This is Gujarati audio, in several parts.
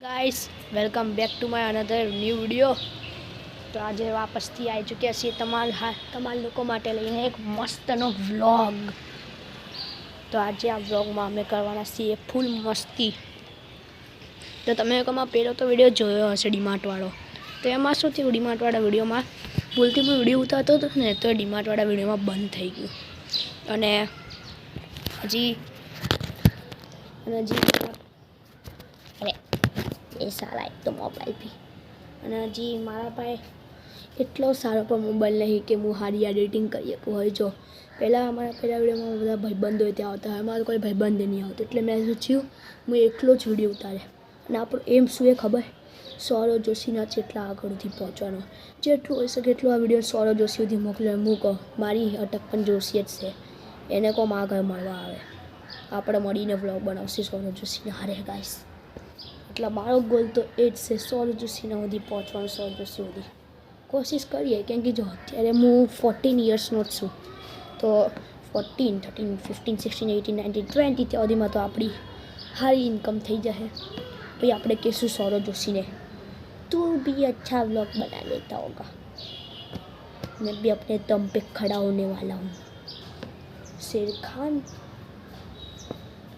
Guys welcome back to my another new video. तो आज वापसથી આવી ચૂક્યા છીએ તમારા લોકો માટે લઈને એક મસ્તનો વ્લોગ। તો આજે આ વ્લોગમાં અમે કરવાના છીએ ફૂલ મસ્તી। તો તમે લોકોમાં પહેલો તો વિડિયો જોયો હશે ડીમાર્ટ વાળો। તો એમાં શું થયું, ડીમાર્ટ વાળા વિડિયોમાં ભૂલથી હું વિડિયો ઉતારતો હતો ને તો ડીમાર્ટ વાળા વિડિયોમાં બંધ થઈ ગયું અને હજી अरे ये साला एक तो मोबाइल भी અને હજી મારા પાસે એટલો સારો પણ મોબાઈલ નહીં કે હું સારી એડિટિંગ કરી શકું। હોય જો પહેલાં અમારા પહેલાં વિડીયોમાં બધા ભાઈબંધો ત્યાં આવતા હોય, અમારો કોઈ ભાઈબંધ નહીં આવતો, એટલે મેં સોચ્યું હું એકલો જ વિડીયો ઉતારે। અને આપણો એમ શું એ ખબર, સૌરવ જોશીના જેટલા આગળથી પહોંચવાનો, જેટલું હોઈ શકે એટલું આ વિડીયો સૌરવ જોશી સુધી મોકલે। હું કહું મારી અટક પણ જોશી જ છે, એને કહો આગળ મળવા આવે, આપણે મળીને વ્લોગ બનાવશે સૌરવ જોશીને હારે ગાઈસ। એટલે મારો ગોલ તો એ જ છે, સૌરવ જોશીના સુધી પહોંચવાનું, સૌરવ જોશી સુધી કોશિશ કરીએ। કેમ કે જો અત્યારે હું 14 યર્સનો જ છું, તો 14, 13, 15, 16, 18, 19, 20 ત્યાં સુધીમાં તો આપણી સારી ઇન્કમ થઈ જશે। પછી આપણે કહીશું સૌરવ જોશીને તું भी अच्छा व्लॉग बना लेता होगा, मैं भी अपने दम पे खड़ा होने वाला हूँ शेर खान।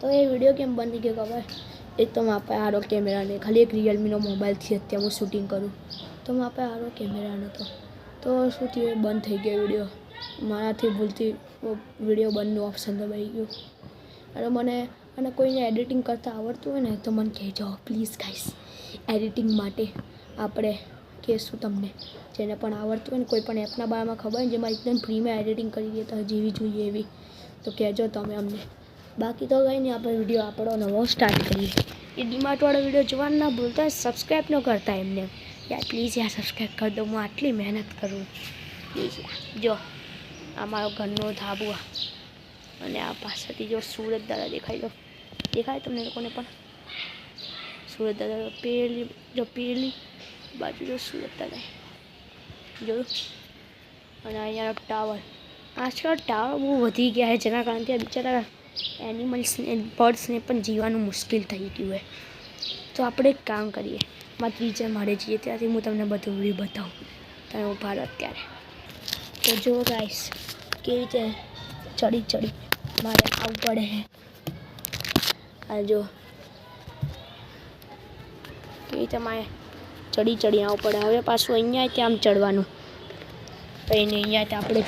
तो ये वीडियो केम बनी गई खबर, एक तो वहाँ पे आरो कैमरा ने खाली एक रियलमी मोबाइल थी अत्यारे हूँ शूटिंग करूँ, तो वहाँ पे आरो कैमरा नतो, तो शू थी बंद थी गई विडियो। माराथी भूलती वो विडियो बंद ऑप्शन दबाई गयो। अरे मैंने અને કોઈને એડિટિંગ કરતાં આવડતું હોય ને તો મને કહેજો પ્લીઝ ગાઈસ। એડિટિંગ માટે આપણે કહેશું તમને, જેને પણ આવડતું હોય ને, કોઈ પણ એપના બારામાં ખબર હોય જેમાં એકદમ ફ્રીમાં એડિટિંગ કરી દે તો જેવી જોઈએ એવી, તો કહેજો તમે અમને। બાકી તો કંઈ નહીં, આપણે વિડીયો આપણો નવો સ્ટાર્ટ કરીએ। એ ડીમાર્ટવાળો વિડીયો જોવાનું ના ભૂલતા, સબસ્ક્રાઈબ ન કરતા એમને યાર, પ્લીઝ યાર સબસ્ક્રાઈબ કરી દો, હું આટલી મહેનત કરું પ્લીઝ યાર। જો આ મારો ઘરનો ધાબુ અને આ પાછળથી જો સુરત દાદા દેખાય તમને લોકોને પણ, સુરત દાદા પેલી બાજુ જો સુરત દાદા જોયું। અને અહીંયાનો ટાવર, આજકાલ ટાવર બહુ વધી ગયા છે, જેના કારણથી આ બિચારા એનિમલ્સને બર્ડ્સને પણ જીવવાનું મુશ્કેલ થઈ ગયું છે। તો આપણે એક કામ કરીએ, મારે ત્રીજા માળે જઈએ, ત્યાંથી હું તમને બધું વિડીયો બતાવું, તમે ઉભા રહો અત્યારે। તો જો ગાઈસ કેવી રીતે ચડી મારે આવવું પડે છે, આ જો કેવી રીતે મારે ચડી આવવું પડે। હવે પાછું અહીંયા ત્યાં આમ ચડવાનું, તો એને અહીંયા આપણે